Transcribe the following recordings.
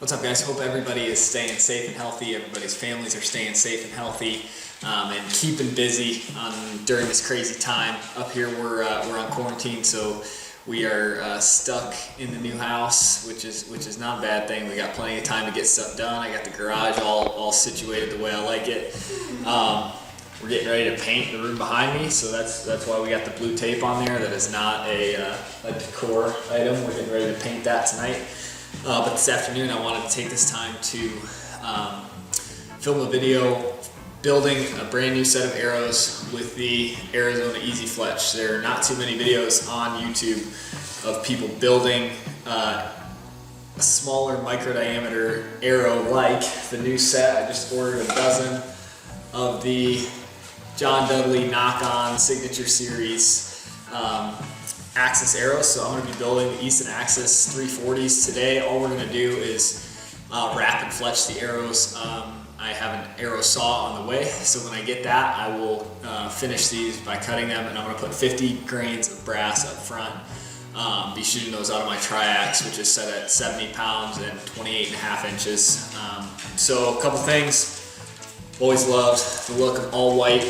What's up, guys? Hope everybody is staying safe and healthy. Everybody's families are staying safe and healthy and keeping busy during this crazy time. Up here, we're on quarantine, so we are stuck in the new house, which is not a bad thing. We got plenty of time to get stuff done. I got the garage all situated the way I like it. We're getting ready to paint the room behind me, so that's why we got the blue tape on there. That is not a decor item. We're getting ready to paint that tonight. But this afternoon I wanted to take this time to film a video building a brand new set of arrows with the Arizona Easy Fletch. There are not too many videos on YouTube of people building a smaller micro diameter arrow like the new set. I just ordered a dozen of the John Dudley NockOn Signature Series Axis arrows. So I'm going to be building the Easton Axis 340s today. All we're going to do is wrap and fletch the arrows. I have an arrow saw on the way, so when I get that, I will finish these by cutting them, and I'm going to put 50 grains of brass up front. Be shooting those out of my triax, which is set at 70 pounds and 28.5 inches. So a couple things. Always loved the look of all white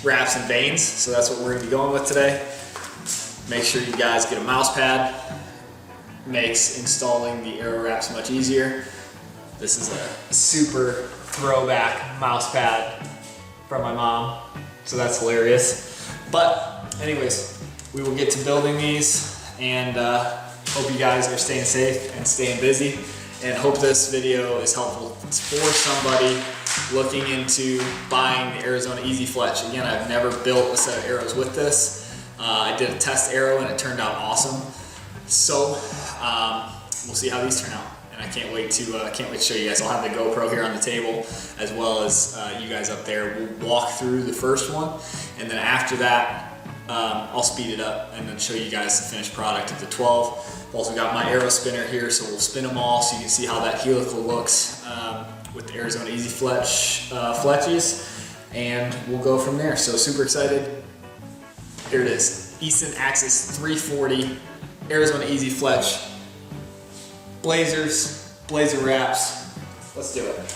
wraps and veins, so that's what we're going to be going with today. Make sure you guys get a mouse pad. Makes installing the arrow wraps much easier. This is a super throwback mouse pad from my mom, so that's hilarious. But anyways, we will get to building these, and hope you guys are staying safe and staying busy, and hope this video is helpful for somebody looking into buying the Arizona Easy Fletch. Again, I've never built a set of arrows with this. I did a test arrow and it turned out awesome. So we'll see how these turn out, and I can't wait to show you guys. I'll have the GoPro here on the table as well as you guys up there. We'll walk through the first one, and then after that I'll speed it up and then show you guys the finished product of the 12. I've also got my arrow spinner here, so we'll spin them all so you can see how that helical looks with the Arizona Easy Fletch fletches, and we'll go from there. So super excited. Here it is, Easton Axis 340 Arizona Easy Fletch. Blazers, blazer wraps. Let's do it.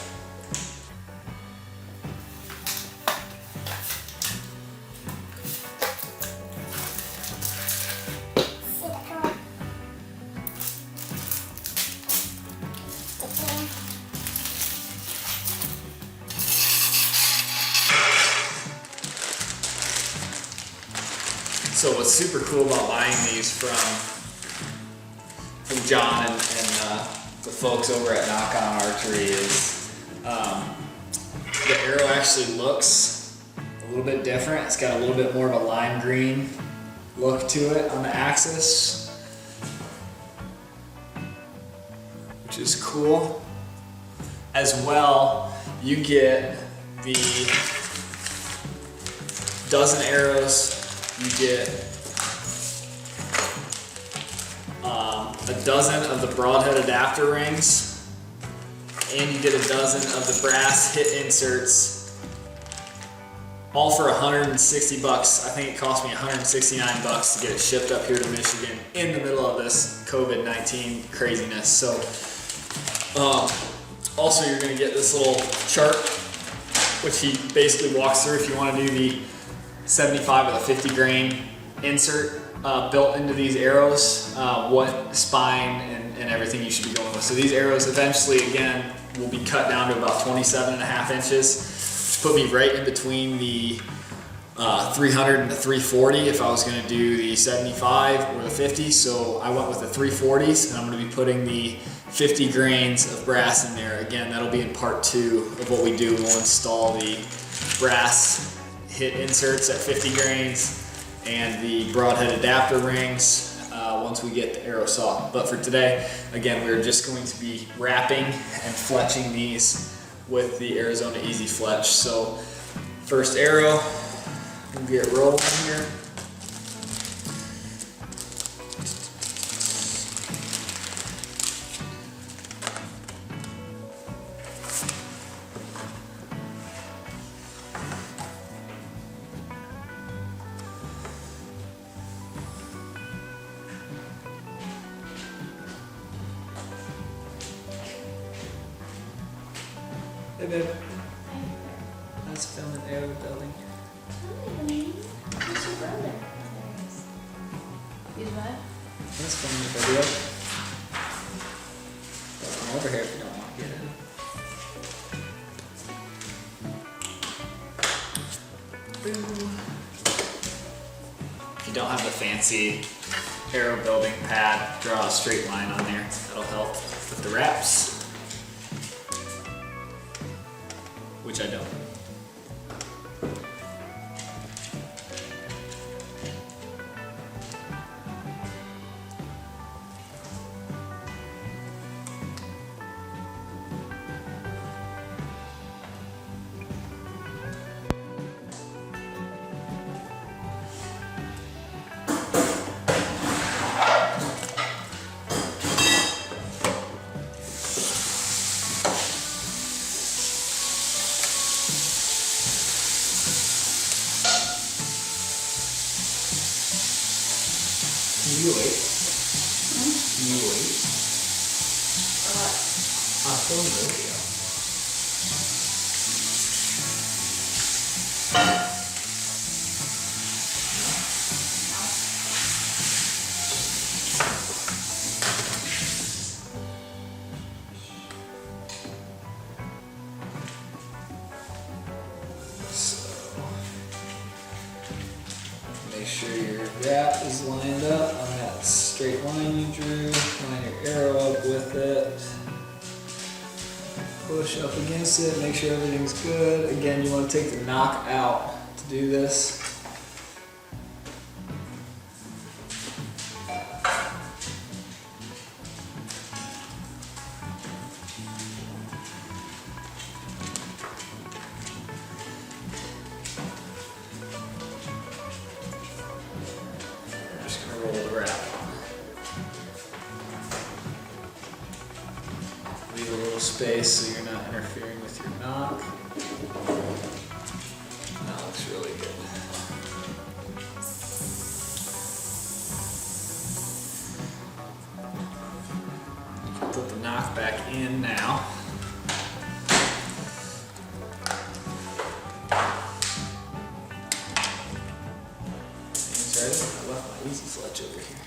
So what's super cool about buying these from John and the folks over at NockOn Archery is the arrow actually looks a little bit different. It's got a little bit more of a lime green look to it on the axis, which is cool. As well, you get the dozen arrows. You get a dozen of the broadhead adapter rings, and you get a dozen of the brass hit inserts, all for 160 bucks. I think it cost me 169 bucks to get it shipped up here to Michigan in the middle of this COVID-19 craziness. So also you're going to get this little chart, which he basically walks through if you want to do the 75 or the 50 grain insert built into these arrows, what spine and everything you should be going with. So these arrows eventually, again, will be cut down to about 27.5 inches, which put me right in between the 300 and the 340 if I was going to do the 75 or the 50. So I went with the 340s, and I'm going to be putting the 50 grains of brass in there. Again, that'll be in part 2 of what we do. We'll install the brass hit inserts at 50 grains and the broadhead adapter rings once we get the arrow saw. But for today, again, we're just going to be wrapping and fletching these with the Arizona Easy Fletch. So first arrow, we'll get rolling here. Hey babe. I was filming aero building. Who's your brother? He's what? Let's film the video. Come over here if you don't want to get in. If you don't have the fancy aero building pad, draw a straight line on there. That'll help with the wraps. Which I don't. Can you wait? Can you wait? I'll film the video. Make sure your wrap is lined up on that straight line you drew. Line your arrow up with it. Push up against it, make sure everything's good. Again, you want to take the knock out to do this. Roll the wrap. Leave a little space so you're not interfering with your knock. That looks really good. Put the knock back in now. I left my easy Fletch over here.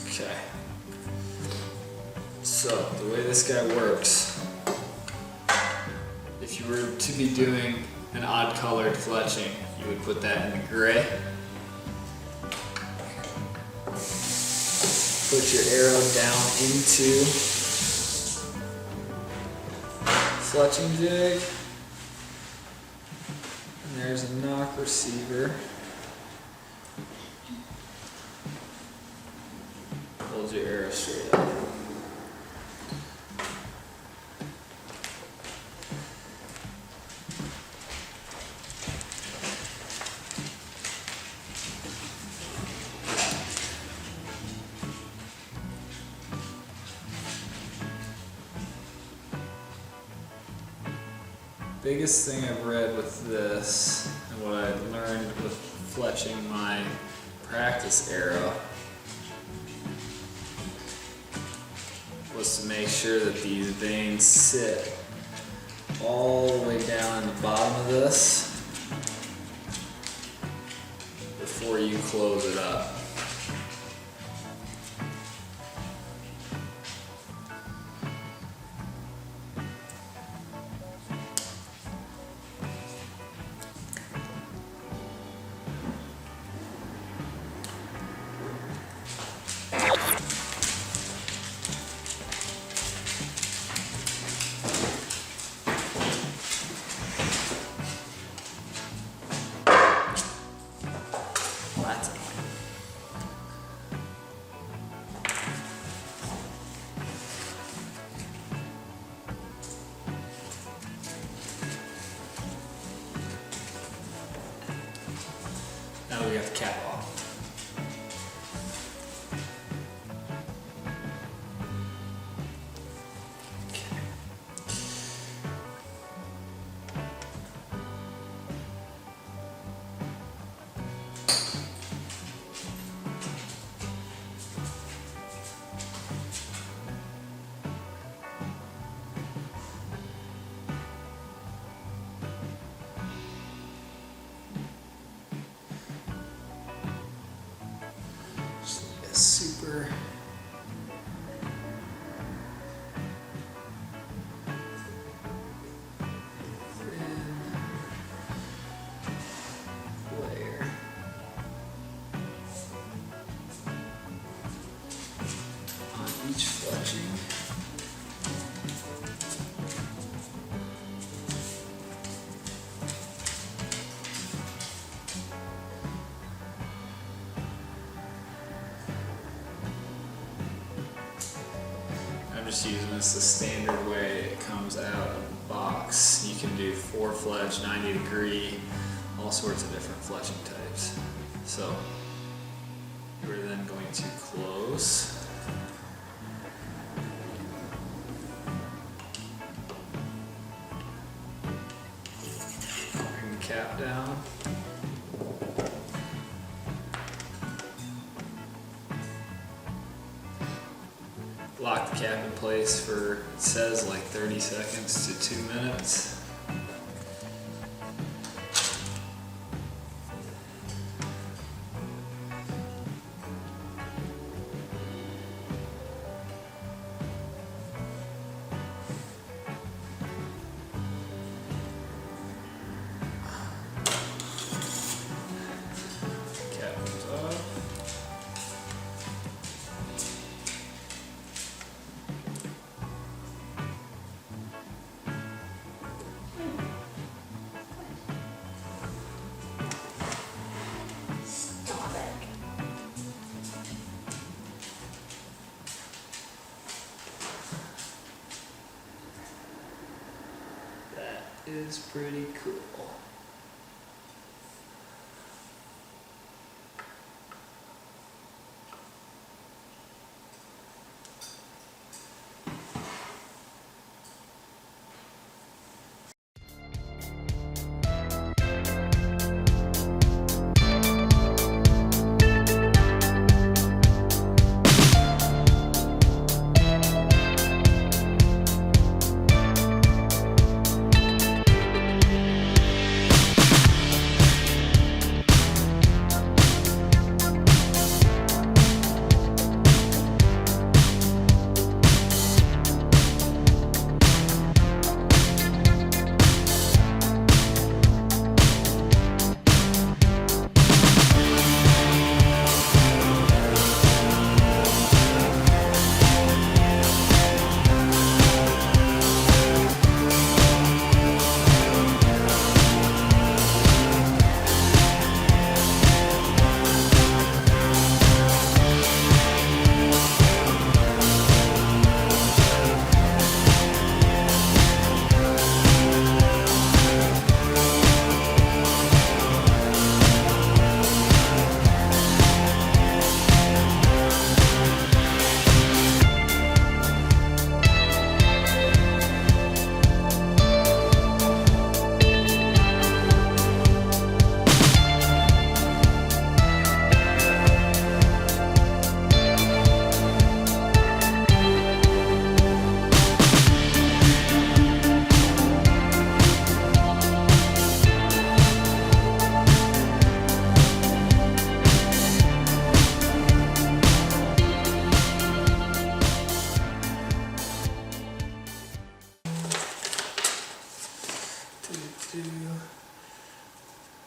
Okay. So, the way this guy works, if you were to be doing an odd colored fletching, you would put that in the gray. Put your arrow down into fletching jig. And there's a knock receiver. Hold your arrow straight up. Biggest thing I've read with this, and what I learned with fletching my practice arrow, was to make sure that these veins sit all the way down in the bottom of this before you close it up. That's annoying. we got the cap off. Super thin layer on each fletching. I'm just using this the standard way it comes out of the box. You can do 4 fletch, 90 degree, all sorts of different fletching types. So we're then going to close. Bring the cap down. Lock the cap in place for, it says like 30 seconds to 2 minutes. Cap comes off. Is pretty cool.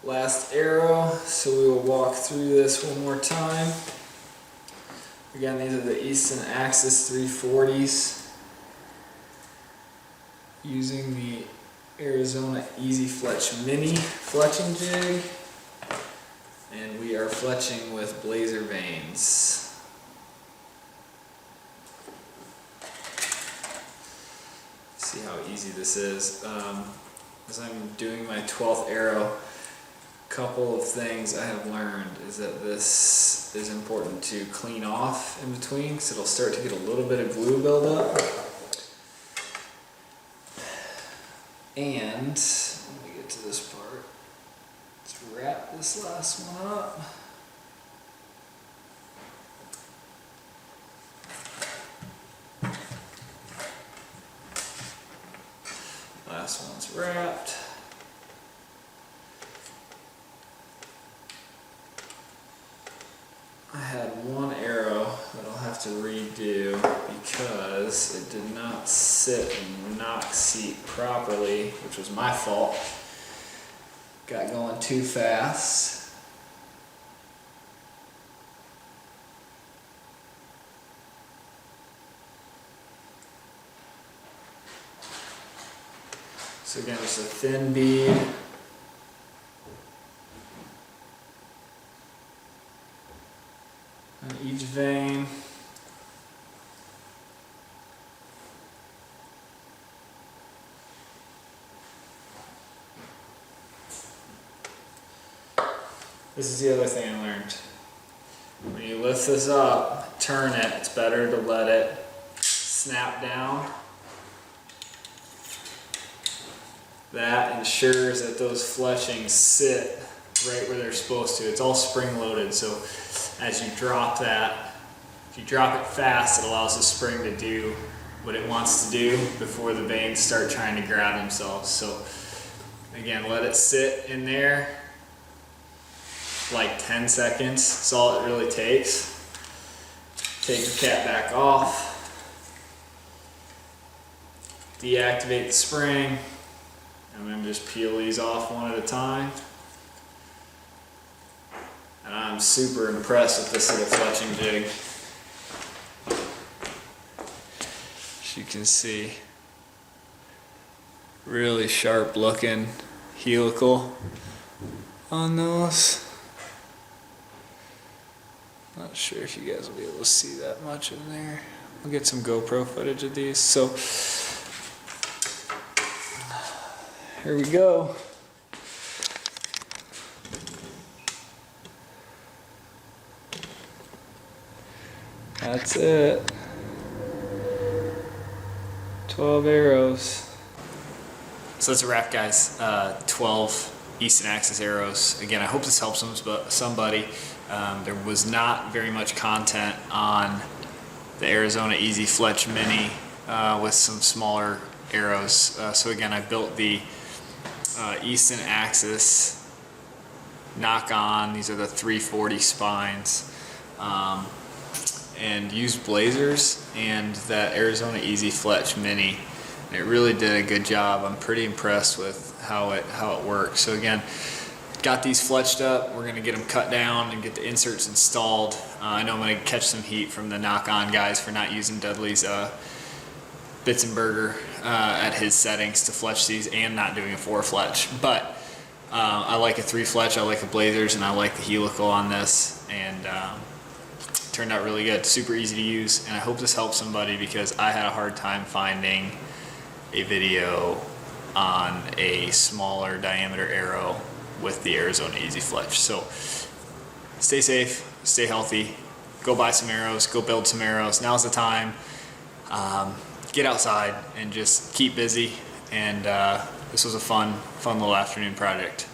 Last arrow, so we will walk through this one more time. Again, these are the Easton Axis 340s using the Arizona Easy Fletch Mini fletching jig, and we are fletching with blazer vanes. See how easy this is. As I'm doing my 12th arrow, couple of things I have learned is that this is important to clean off in between because it'll start to get a little bit of glue buildup. And let me get to this part. Let's wrap this last one up. Last one's wrapped. I had one arrow that I'll have to redo because it did not sit in the Nock seat properly, which was my fault. Got going too fast. So again, just a thin bead. On each vein. This is the other thing I learned. When you lift this up, turn it, it's better to let it snap down. That ensures that those fletchings sit right where they're supposed to. It's all spring loaded, so as you drop that, if you drop it fast, it allows the spring to do what it wants to do before the veins start trying to grab themselves. So again, let it sit in there like 10 seconds. That's all it really takes. Take the cap back off, deactivate the spring, and then just peel these off one at a time. And I'm super impressed with this little fletching jig. As you can see, really sharp looking helical on those. Not sure if you guys will be able to see that much in there. I'll get some GoPro footage of these. So here we go. That's it. 12 arrows. So that's a wrap, guys. 12 Easton Axis arrows. Again, I hope this helps somebody. There was not very much content on the Arizona Easy Fletch Mini with some smaller arrows. So again, I built the Easton Axis NockOn. These are the 340 spines. And used blazers and that Arizona Easy Fletch Mini. And it really did a good job. I'm pretty impressed with how it works. So again, got these fletched up. We're gonna get them cut down and get the inserts installed. I know I'm gonna catch some heat from the NockOn guys for not using Dudley's Bitzenberger at his settings to fletch these and not doing a 4 fletch. But I like a 3 fletch, I like the blazers, and I like the helical on this. And turned out really good, super easy to use, and I hope this helps somebody because I had a hard time finding a video on a smaller diameter arrow with the Arizona Easy Fletch. So stay safe, stay healthy, go buy some arrows, go build some arrows. Now's the time. Get outside and just keep busy. And this was a fun little afternoon project.